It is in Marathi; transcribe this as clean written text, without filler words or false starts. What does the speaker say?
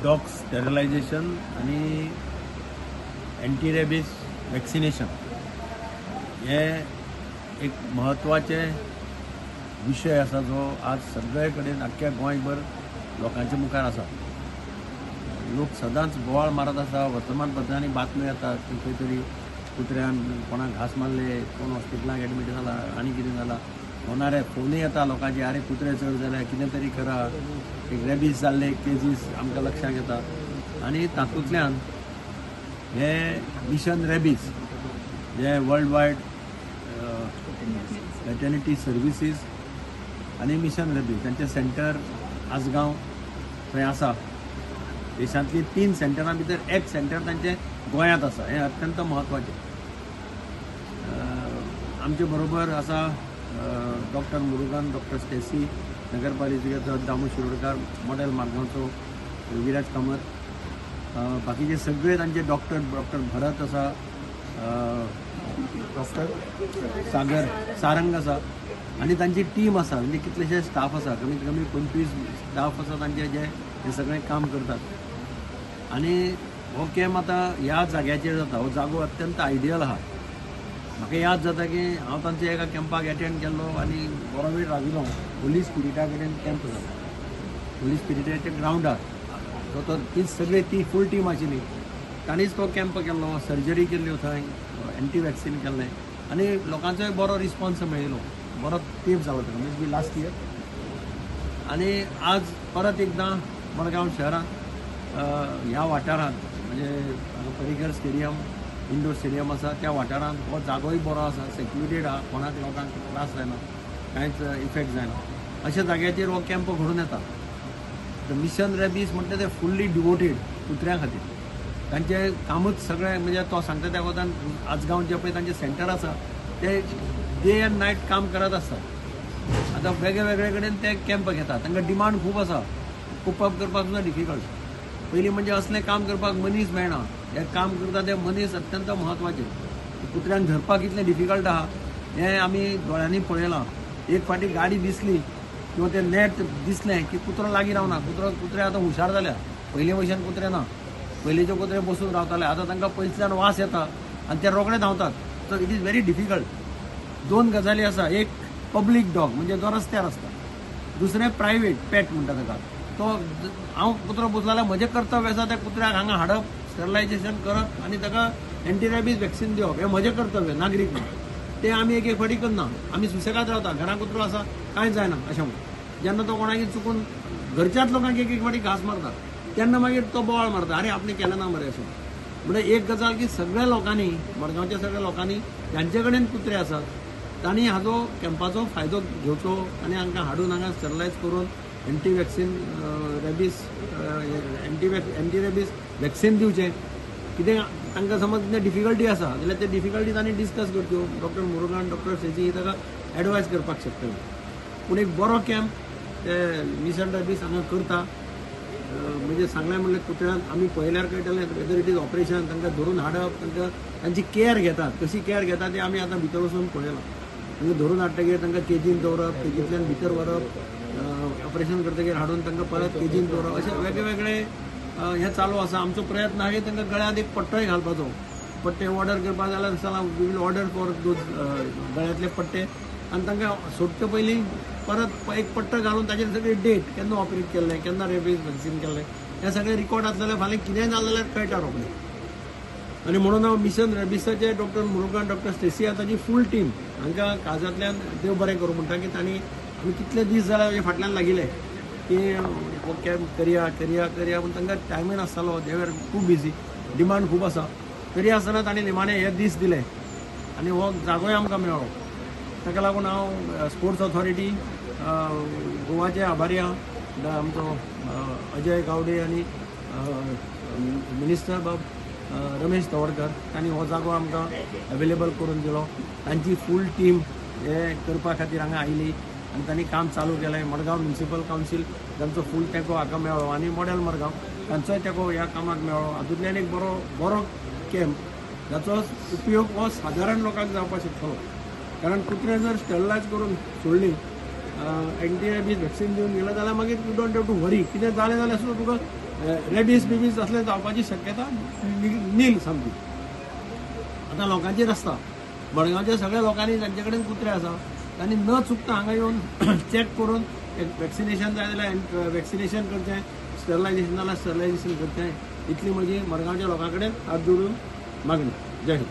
डॉग स्टेरिलायझेशन आणि एंटी रेबीज वॅक्सिनेशन हे एक महत्वाचे विषय आसा जो आज सगळे कडेन आख्ख्या गोंयभर लोकांच्या मुखार आसा. लोक सदांच बोवाळ मारत आसा, वर्तमानपत्रांनी बातम्यो येतात की खंय तरी कुत्र्यान कोणाक घास मारले, कोण हॉस्पिटलांत एडमीट जाला आनी कितें जालां. होणारे फोनूय येता लोकांचे, अरे कुत्रे चड जाल्यार कितें तरी करा, एक रेबीज जाल्ले केजीस आमकां लक्षांत येता. आनी तातूंतल्यान हे मिशन रेबीज जे वर्ल्ड वायड वेटर्निटी सर्विसीस आनी मिशन रेबीज तांचे सेंटर आसगांव थंय आसा. देशांतली 3 सेंटरां भितर एक सेंटर तांचे गोंयांत आसा. हें अत्यंत म्हत्वाचें. आमचे बरोबर आसा डॉक्टर मुरुगन, डॉक्टर स्टेसी, नगरपालिकेचो दामू शिरोडकार, मॉडेल मार्गांवचो विराज कामत, बाकीचे सगळे तांचे डॉक्टर भरत आसा, डॉक्टर सागर सारंग आसा आनी तांची टीम आसा. म्हणजे कितलेशे स्टाफ आसा, कमीत कमी 25 स्टाफ आसा तांचे जे हे सगळें काम करतात. आनी हो कॅम्प आतां ह्या जाग्याचेर जाता. हो जागो अत्यंत आयडियल आहा. म्हाका याद जाता की हांव तांच्या एका कॅम्पाक एटेंड केल्लो आनी बरो वेळ राविलो. होली स्पिरिटा कडेन कॅम्प जालो. होली स्पिरिटाच्या ग्रावंडार ती सगळी ती फूल टीम आशिल्ली. तांणीच तो कॅम्प केल्लो, सर्जरी केल्ल्यो थंय, एंटी वॅक्सीन केल्लें आनी लोकांचोय बरो रिस्पॉन्स मेळिल्लो. बरो तेंप जालो ताका, मीन्स बी लास्ट इयर. आनी आज परत एकदां मडगांव शहरांत ह्या वाठारांत म्हणजे पर्रीकर स्टेडियम, इंडोर स्टेडियम आसा त्या वाठारांत हो जागोय बरो आसा, सेक्युरिटेड आहा, कोणाक लोकांक त्रास जायना, कांयच इफेक्ट जायना. अशा जाग्याचेर हो कॅम्प घडून येता. मिशन रेबीज म्हणटा ते फुल्ली डिवोटेड कुत्र्यां खातीर. तांचें कामूच सगळें म्हणजे तो सांगता त्या कोतान आजगांव जे पळय तांचें सेंटर आसा ते डे एंड नायट काम करत आसतात. आतां वेगळे वेगळे कडेन ते कॅम्प घेतात. तांकां डिमांड खूब आसा. कोप अप करपाक सुद्दां डिफिकल्ट. पयलीं म्हणजे असलें काम करपाक मनीस मेळना. हे काम करता ते मनीस अत्यंत म्हत्वाचे. कुत्र्यांक धरपाक कितलें डिफिकल्ट आहा हें आमी दोळ्यांनी पळयलां. एक फावटी गाडी दिसली किंवा ते नेट दिसलें की कुत्रो लागीं रावना. कुत्रे आतां हुशार जाल्या. पयलीं भशेन कुत्रे ना. पयलींचे कुत्रे बसून रावताले. आतां तांकां पयसल्यान वास येता आनी ते रोखडे धांवतात. So it is very difficult. 2 गजाली आसा. एक पब्लीक डॉग म्हणजे जो रस्त्यार आसता. दुसरें प्रायवेट पॅट म्हणटा ताका. तो हांव कुत्रो बसलो जाल्यार म्हजें कर्तव्य आसा त्या कुत्र्याक हांगा हाडप, स्टरलायझेशन करप आनी ताका एंटी रेबीज वॅक्सीन दिवप. हें म्हजें कर्तव्य नागरीक म्हणून. ते आमी एक फावटी करना. आमी सुसेगाद रावता. घरा कुत्रो आसा कांयच जायना अशें म्हणून. जेन्ना तो कोणाक चुकून घरच्याच लोकांक एक फावटी घास मारता तेन्ना मागीर तो बोवाळ मारता, अरे आपणें केलें ना मरे अशें. म्हणजे एक गजाल की सगळ्या लोकांनी, मडगांवच्या सगळ्या लोकांनी ज्यांचे कडेन कुत्रे आसात तांणी हाजो कॅम्पाचो फायदो घेवचो आनी हांकां हाडून हांगा स्टरलायज करून anti vaccine rabies anti rabies vaccine दिवचें. कितें तांकां समज कितें डिफिकल्टी आसा जाल्यार ते डिफिकल्टी तांणी डिस्कस करच्यो. डॉक्टर मुरुगन, डॉक्टर सेजी ताका एडवायज करपाक शकतले. पूण एक बरो कॅम्प ते मिशन रेबीज हांगा करता. म्हणजे सांगलें म्हणल्यार कुत्र्यांक आमी पळयल्यार कळटलें वेदर इट इज ऑपरेशन, तांकां धरून हाडप, तांकां तांची केअर घेतात. कशी केअर घेता ती आमी आतां भितर वचून पळयलां. तांकां धरून हाडटकीर तांकां केजीन दवरप, केजींतल्यान भितर व्हरप, ऑपरेशन करतकीर हाडून तांकां परत केजीन दवरप, अशें वेगळे वेगळे हें चालू आसा. आमचो प्रयत्न आहे तांकां गळ्यांत एक पट्टोय घालपाचो. पट्टे ऑर्डर करपाक जाल्यार चला we will order for those गळ्यांतले पट्टे आनी तांकां सोडचे पयलीं परत एक पट्टो घालून ताचेर सगळी डेट, केन्ना ऑपरेट केल्लें, केन्ना रेबीज वॅक्सीन केल्लें, हें सगळें रिकॉर्ड आसलें जाल्यार फाल्यां कितेंय जालें जाल्यार कळटा रोखडें. आनी म्हणून हांव मिशन रेबीजाचे डॉक्टर मुरुगन, डॉक्टर स्टेसी आहा ताची फूल टीम हांकां काळजांतल्यान देव बरें करूं म्हणटा की तांणी आमी कितले दीस जाल्यार फाटल्यान लागिल्ले की हो कॅम्प करया पूण तांकां टायमूय नासतालो. दे वर खूब बिजी, डिमांड खूब आसा. तरी आसतना तांणी निमाणे हे दीस दिले आनी हो जागोय आमकां मेळ्ळो. ताका लागून हांव स्पोर्ट्स ऑथॉरिटी गोवाचे आभारी आहा. आमचो अजय गावडे आनी मिनिस्टर बाब रमेश तवडकर तांणी हो जागो आमकां अवेलेबल करून दिलो. तांची फूल टीम हे करपा खातीर हांगा आयली आनी तांणी काम चालू केलें. मडगांव म्युनिसिपल कावन्सील तांचो फूल तेंको हाका मेळ्ळो आनी मॉडेल मडगांव तांचोय तेंको ह्या कामाक मेळ्ळो. हातूंतल्यान एक बरो कॅम्प जाचो उपयोग हो सादारण लोकांक जावपाक शकतलो. कारण कुत्रे जर स्टरलायज करून सोडली, एंटी रेबीज वॅक्सीन दिवन गेले जाल्यार मागीर यू डोंट हॅव टू वरी. कितें जालें जाल्यार सुद्दां तुका रेबीज बिबीज असले जावपाची शक्यता नील सामकी. आतां लोकांचेर आसता, मडगांवच्या सगळ्या लोकांनी जांचे कडेन कुत्रे आसा तांणी न चुकता हांगा येवन चॅक करून वॅक्सिनेशन जाय जाल्यार वॅक्सिनेशन करचें, स्टरलायझेशन जाल्यार स्टरलायझेशन करचें, इतली म्हजी मडगांवच्या लोकां कडेन हात जोडून मागणी. जय हिंद.